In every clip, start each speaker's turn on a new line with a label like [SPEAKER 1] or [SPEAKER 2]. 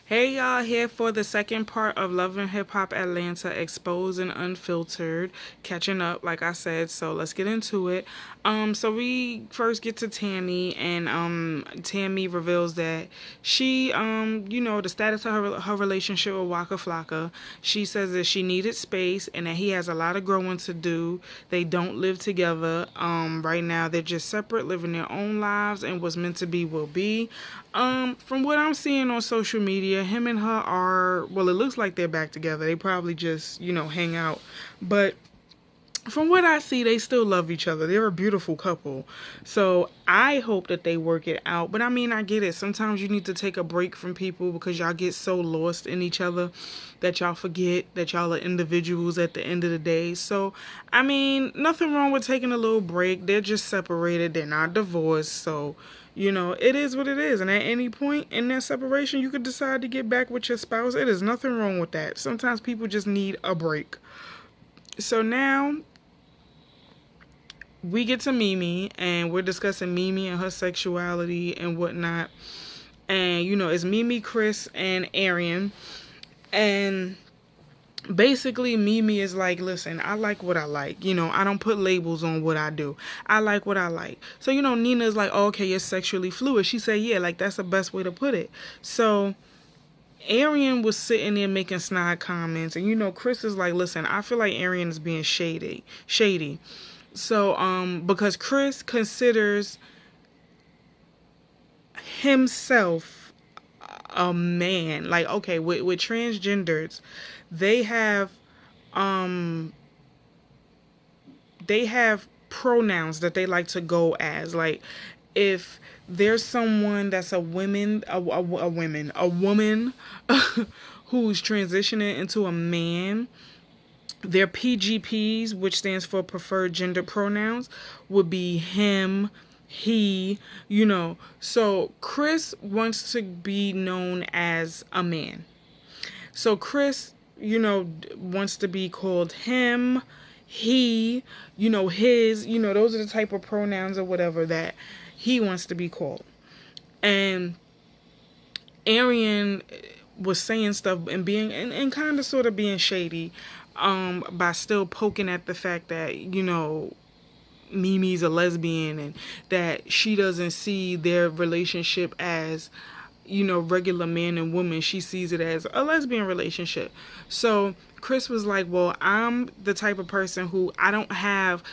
[SPEAKER 1] Hey y'all, here for the second part of Love and Hip Hop Atlanta Exposed and Unfiltered. Catching up, like I said, so let's get into it. So we first get to Tammy, and Tammy reveals that she the status of her relationship with Waka Flocka. She says that she needed space and that he has a lot of growing to do. They don't live together. Right now they're just separate, living their own lives, and what's meant to be will be. From what I'm seeing on social media, him and her are, well, it looks like they're back together. They probably just, hang out. But from what I see, they still love each other. They're a beautiful couple. So I hope that they work it out. But I mean, I get it. Sometimes you need to take a break from people because y'all get so lost in each other that y'all forget that y'all are individuals at the end of the day. So, I mean, nothing wrong with taking a little break. They're just separated. They're not divorced. So, it is what it is. And at any point in that separation, you could decide to get back with your spouse. It is nothing wrong with that. Sometimes people just need a break. So now we get to Mimi, and we're discussing Mimi and her sexuality and whatnot. And, it's Mimi, Chris, and Arian. And basically Mimi is like, listen, I like what I like. I don't put labels on what I do. I like what I like. So, Nina is like, oh, okay, you're sexually fluid. She said, yeah, like that's the best way to put it. So Arian was sitting there making snide comments, and Chris is like, listen, I feel like Arian is being shady. So because Chris considers himself a man. Like, okay, with transgenders, they have they have pronouns that they like to go as. Like, if there's someone that's a woman who's transitioning into a man, their PGPs, which stands for preferred gender pronouns, would be him, he. So Chris wants to be known as a man. So Chris, wants to be called him, he, his, those are the type of pronouns or whatever that he wants to be called. And Arian was saying stuff and being and kind of sort of being shady by still poking at the fact that Mimi's a lesbian and that she doesn't see their relationship as regular man and woman. She sees it as a lesbian relationship. So Chris was like, well, I'm the type of person who I don't have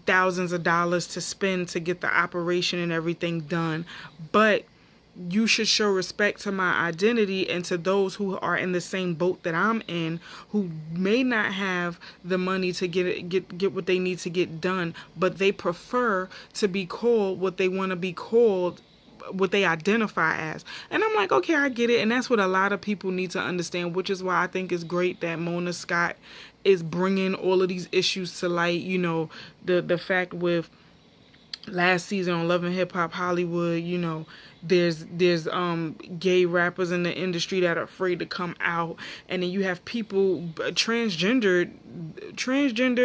[SPEAKER 1] thousands of dollars to spend to get the operation and everything done, but you should show respect to my identity and to those who are in the same boat that I'm in, who may not have the money to get what they need to get done, but they prefer to be called what they want to be called, what they identify as. And I'm like, okay, I get it. And that's what a lot of people need to understand, which is why I think it's great that Mona Scott is bringing all of these issues to light. The fact with last season on Love and Hip Hop Hollywood, there's gay rappers in the industry that are afraid to come out, and then you have people transgender,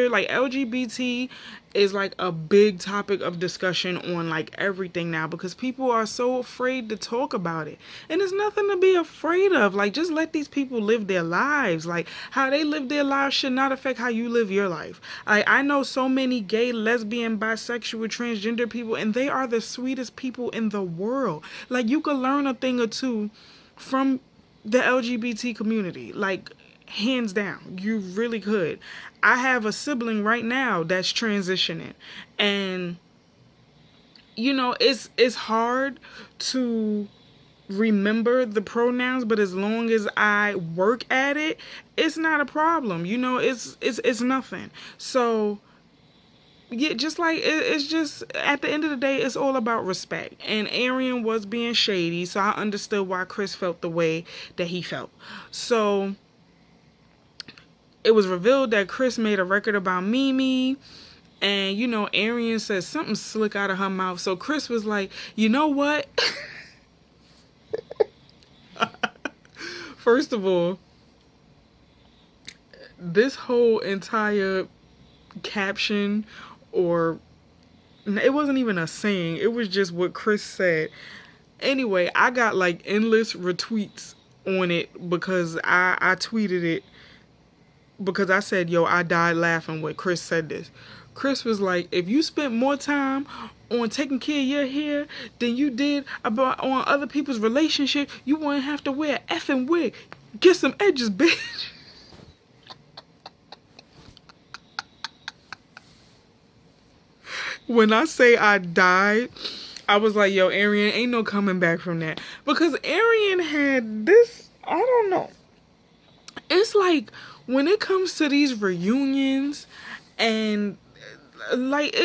[SPEAKER 1] like LGBT is like a big topic of discussion on like everything now, because people are so afraid to talk about it. And there's nothing to be afraid of. Like, just let these people live their lives. Like, how they live their lives should not affect how you live your life. I know so many gay, lesbian, bisexual, transgender people, and they are the sweetest people in the world. Like, you could learn a thing or two from the LGBT community. Like, hands down, you really could. I have a sibling right now that's transitioning, and it's hard to remember the pronouns, but as long as I work at it, it's not a problem. It's nothing. So yeah, just like it's just at the end of the day, it's all about respect. And Arian was being shady, so I understood why Chris felt the way that he felt. So it was revealed that Chris made a record about Mimi, and Arian said something slick out of her mouth. So Chris was like, you know what? First of all, this whole entire caption, or it wasn't even a saying, it was just what Chris said. Anyway, I got like endless retweets on it because I tweeted it because I said, yo, I died laughing when Chris said this. Chris was like, if you spent more time on taking care of your hair than you did about on other people's relationship, you wouldn't have to wear an effing wig. Get some edges, bitch. When I say I died, I was like, yo, Arian, ain't no coming back from that. Because Arian had this, I don't know. It's like when it comes to these reunions and like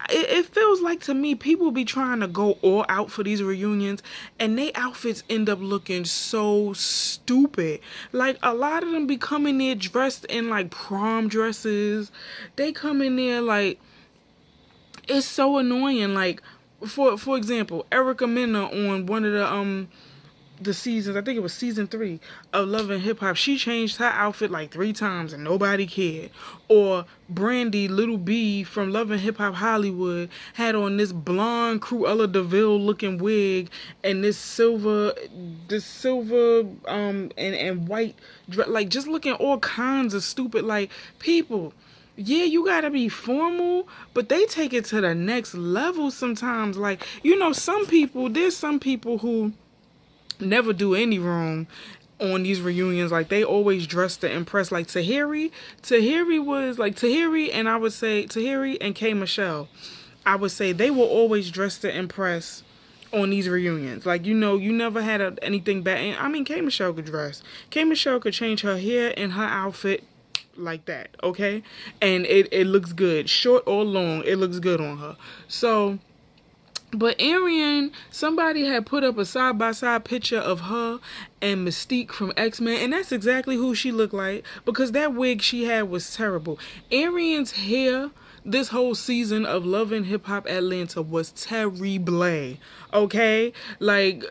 [SPEAKER 1] it feels like to me people be trying to go all out for these reunions and they outfits end up looking so stupid. Like a lot of them be coming there dressed in like prom dresses. They come in there like it's so annoying. Like for example, Erica Mena on one of the seasons, I think it was season 3 of Love and Hip Hop, she changed her outfit like 3 times and nobody cared. Or Brandy Little B from Love and Hip Hop Hollywood had on this blonde Cruella DeVille looking wig and this silver and white like just looking all kinds of stupid. Like people, yeah, you gotta be formal, but they take it to the next level sometimes. Like, you know, there's some people who never do any wrong on these reunions. Like they always dress to impress. Like Tahiri was like Tahiri, and I would say Tahiri and K Michelle, I would say they were always dressed to impress on these reunions. Like, you know, you never had anything bad. And I mean, K Michelle could dress. K Michelle could change her hair and her outfit like that, okay? And it looks good, short or long, it looks good on her. So but Arian, somebody had put up a side-by-side picture of her and Mystique from X-Men, and that's exactly who she looked like, because that wig she had was terrible. Arian's hair this whole season of Love and Hip Hop Atlanta was terrible, okay? Like,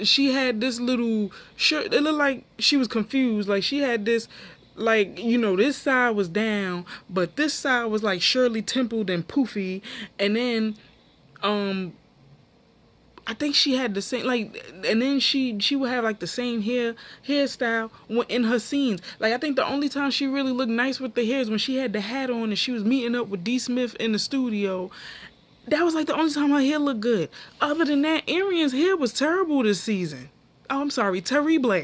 [SPEAKER 1] she had this little shirt, it looked like she was confused. Like, she had this, like, you know, this side was down, but this side was like Shirley Temple and poofy, and then, I think she had the same, like, and then she would have like the same hairstyle in her scenes. Like, I think the only time she really looked nice with the hair is when she had the hat on and she was meeting up with D. Smith in the studio. That was like the only time her hair looked good. Other than that, Arian's hair was terrible this season. Oh, I'm sorry, terrible.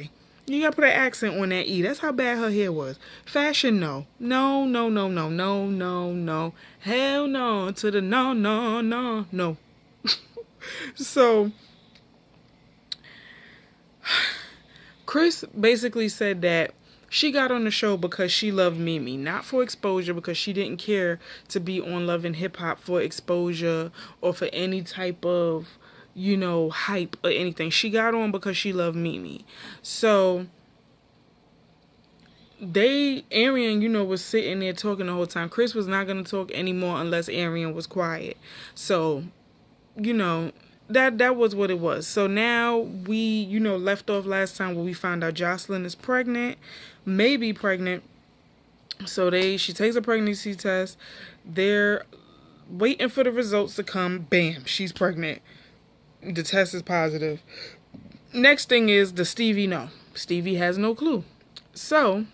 [SPEAKER 1] You gotta put an accent on that E. That's how bad her hair was. Fashion, no. No, no, no, no, no, no, no. Hell no to the no, no, no, no. So, Chris basically said that she got on the show because she loved Mimi, not for exposure, because she didn't care to be on Love and Hip Hop for exposure or for any type of, you know, hype or anything. She got on because she loved Mimi. So, Arian, you know, was sitting there talking the whole time. Chris was not going to talk anymore unless Arian was quiet. So, you know, that was what it was. So now we, you know, left off last time where we found out Jocelyn is pregnant, maybe pregnant. So she takes a pregnancy test. They're waiting for the results to come. Bam, she's pregnant. The test is positive. Next thing is the Stevie no. Stevie has no clue. So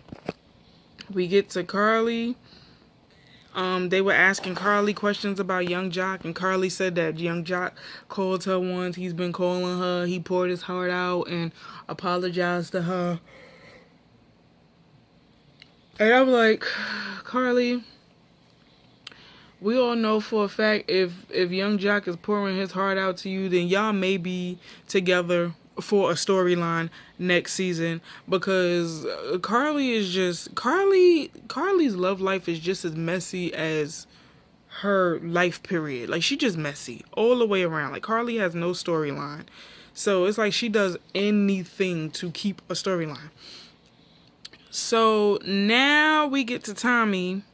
[SPEAKER 1] we get to Carly. They were asking Carly questions about Young Jock, and Carly said that Young Jock called her once. He's been calling her. He poured his heart out and apologized to her. And I'm like, Carly, we all know for a fact if Young Jock is pouring his heart out to you, then y'all may be together for a storyline next season, because Carly's love life is just as messy as her life period. Like, she just messy all the way around. Like, Carly has no storyline, so it's like she does anything to keep a storyline. So now we get to Tommy.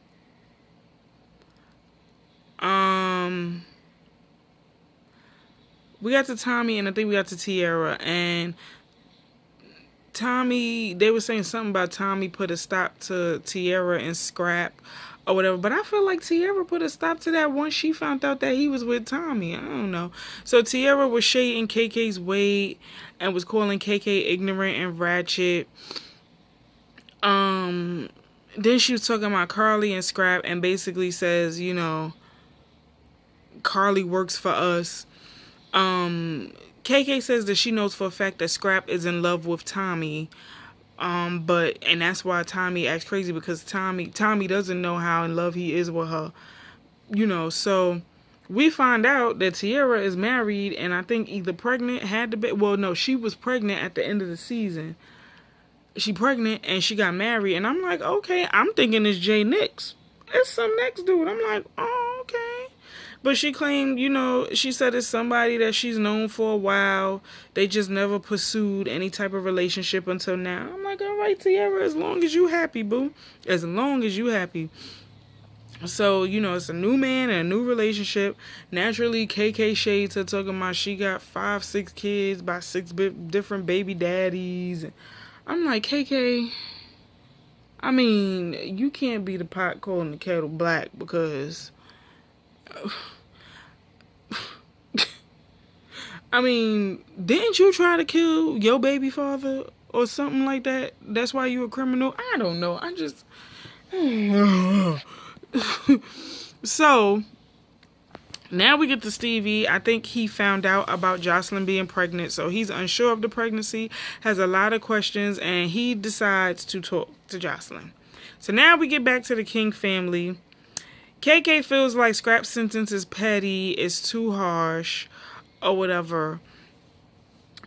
[SPEAKER 1] We got to Tommy, and I think we got to Tiara, and Tommy, they were saying something about Tommy put a stop to Tierra and Scrap or whatever. But I feel like Tierra put a stop to that once she found out that he was with Tommy. I don't know. So Tierra was shading KK's weight and was calling KK ignorant and ratchet. Then she was talking about Carly and Scrap and basically says, you know, Carly works for us. KK says that she knows for a fact that Scrap is in love with Tommy. And that's why Tommy acts crazy, because Tommy doesn't know how in love he is with her. You know, so we find out that Tierra is married and I think either pregnant, had to be, well, no, she was pregnant at the end of the season. She pregnant and she got married, and I'm like, okay, I'm thinking it's Jay Nix. It's some next dude. I'm like, oh, okay. But she claimed, you know, she said it's somebody that she's known for a while. They just never pursued any type of relationship until now. I'm like, all right, Tierra, as long as you happy, boo. As long as you happy. So, you know, it's a new man and a new relationship. Naturally, KK shades are talking about she got 5-6 kids by 6 different baby daddies. I'm like, KK, I mean, you can't be the pot calling the kettle black, because I mean, didn't you try to kill your baby father or something like that? That's why you a criminal? I don't know. I just so now we get to Stevie. I think he found out about Jocelyn being pregnant, so he's unsure of the pregnancy, has a lot of questions, and he decides to talk to Jocelyn. So now we get back to the King family. KK feels like Scrap's sentence is petty, it's too harsh, or whatever,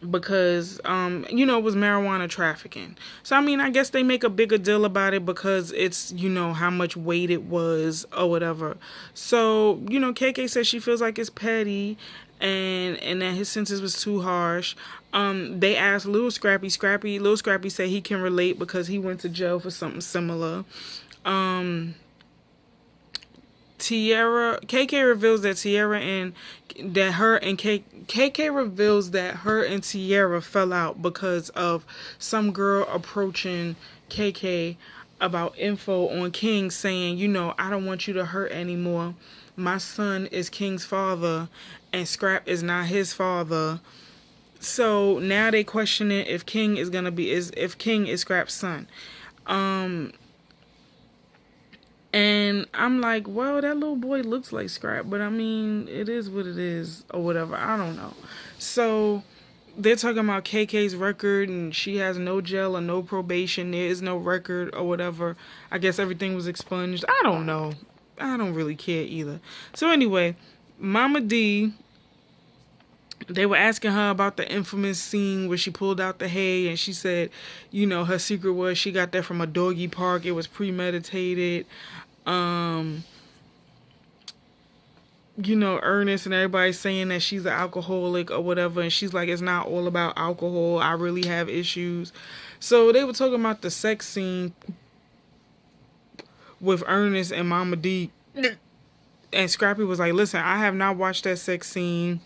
[SPEAKER 1] because, you know, it was marijuana trafficking. So, I mean, I guess they make a bigger deal about it because it's, you know, how much weight it was or whatever. So, you know, KK says she feels like it's petty and that his sentence was too harsh. They asked Lil Scrappy. Lil Scrappy said he can relate because he went to jail for something similar. KK reveals that KK reveals that her and Tierra fell out because of some girl approaching KK about info on King, saying, you know, I don't want you to hurt anymore. My son is King's father and Scrap is not his father. So now they questioning if King is Scrap's son. And I'm like, well, that little boy looks like Scrap, but I mean, it is what it is, or whatever. I don't know. So they're talking about KK's record, and she has no jail or no probation. There is no record or whatever. I guess everything was expunged. I don't know. I don't really care either. So anyway, Mama D, they were asking her about the infamous scene where she pulled out the hay, and she said, you know, her secret was she got that from a doggy park. It was premeditated. You know, Ernest and everybody saying that she's an alcoholic or whatever, and she's like, it's not all about alcohol. I really have issues. So they were talking about the sex scene with Ernest and Mama D, and Scrappy was like, listen, I have not watched that sex scene.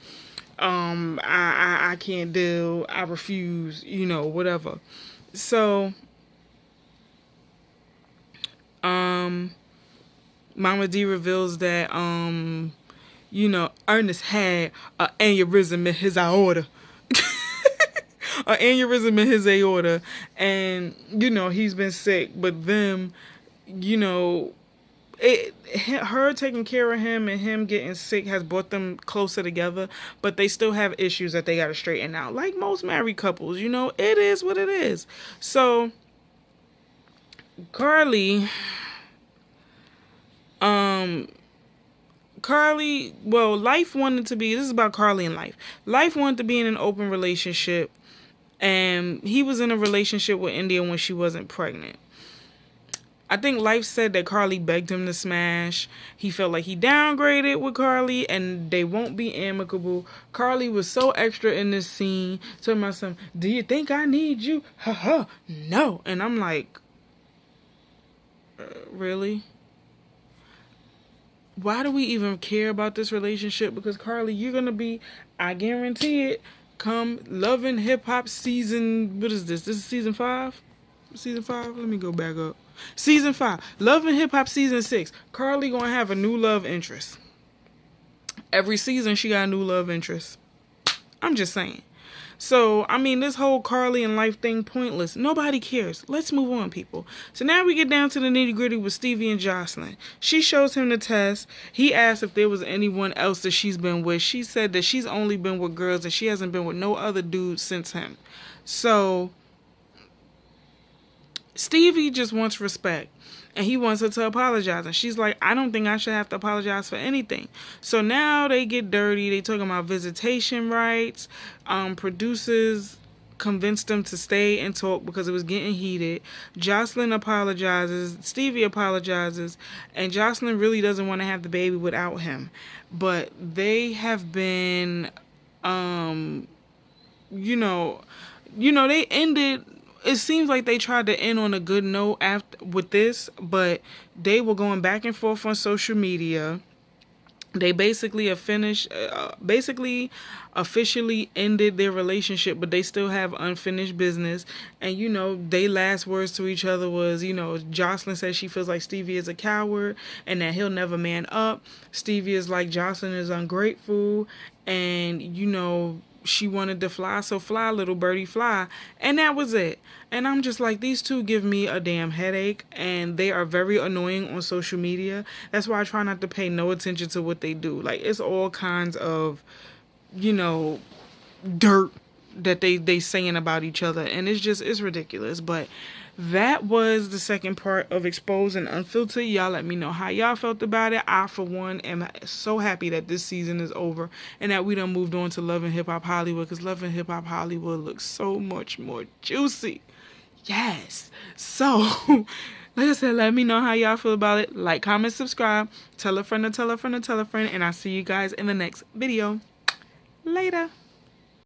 [SPEAKER 1] I can't deal. I refuse, you know, whatever. So, Mama D reveals that, you know, Ernest had an aneurysm in his aorta. An aneurysm in his aorta. And, you know, he's been sick. But them, you know, her taking care of him and him getting sick has brought them closer together. But they still have issues that they got to straighten out. Like most married couples, you know, it is what it is. So, Carly, well, Life wanted to be, this is about Carly and Life. Life wanted to be in an open relationship, and he was in a relationship with India when she wasn't pregnant. I think Life said that Carly begged him to smash. He felt like he downgraded with Carly, and they won't be amicable. Carly was so extra in this scene, talking about some, do you think I need you? Ha, no. And I'm like, really? Why do we even care about this relationship? Because Carly, you're going to be, I guarantee it, come Love and Hip Hop season, what is this? This is season 5? Season 5? Let me go back up. Season 5. Love and Hip Hop season 6. Carly gonna have a new love interest. Every season she got a new love interest. I'm just saying. So, I mean, this whole Carly and life thing, pointless. Nobody cares. Let's move on, people. So now we get down to the nitty gritty with Stevie and Jocelyn. She shows him the test. He asks if there was anyone else that she's been with. She said that she's only been with girls, that she hasn't been with no other dudes since him. So, Stevie just wants respect. And he wants her to apologize. And she's like, I don't think I should have to apologize for anything. So now they get dirty. They talking about visitation rights. Producers convinced them to stay and talk because it was getting heated. Jocelyn apologizes. Stevie apologizes. And Jocelyn really doesn't want to have the baby without him. But they have been, they ended... It seems like they tried to end on a good note with this, but they were going back and forth on social media. They basically officially ended their relationship, but they still have unfinished business. And, they last words to each other was, Jocelyn says she feels like Stevie is a coward and that he'll never man up. Stevie is like, Jocelyn is ungrateful and, she wanted to fly, so fly, little birdie, fly. And that was it. And I'm just like, these two give me a damn headache, and they are very annoying on social media. That's why I try not to pay no attention to what they do. Like, it's all kinds of, dirt that they saying about each other, and it's ridiculous. But that was the second part of Exposed and Unfiltered. Y'all let me know how y'all felt about it. I, for one, am so happy that this season is over and that we done moved on to Love and Hip Hop Hollywood, because Love and Hip Hop Hollywood looks so much more juicy. Yes. So, like I said, let me know how y'all feel about it. Like, comment, subscribe. Tell a friend to tell a friend to tell a friend. And I'll see you guys in the next video. Later.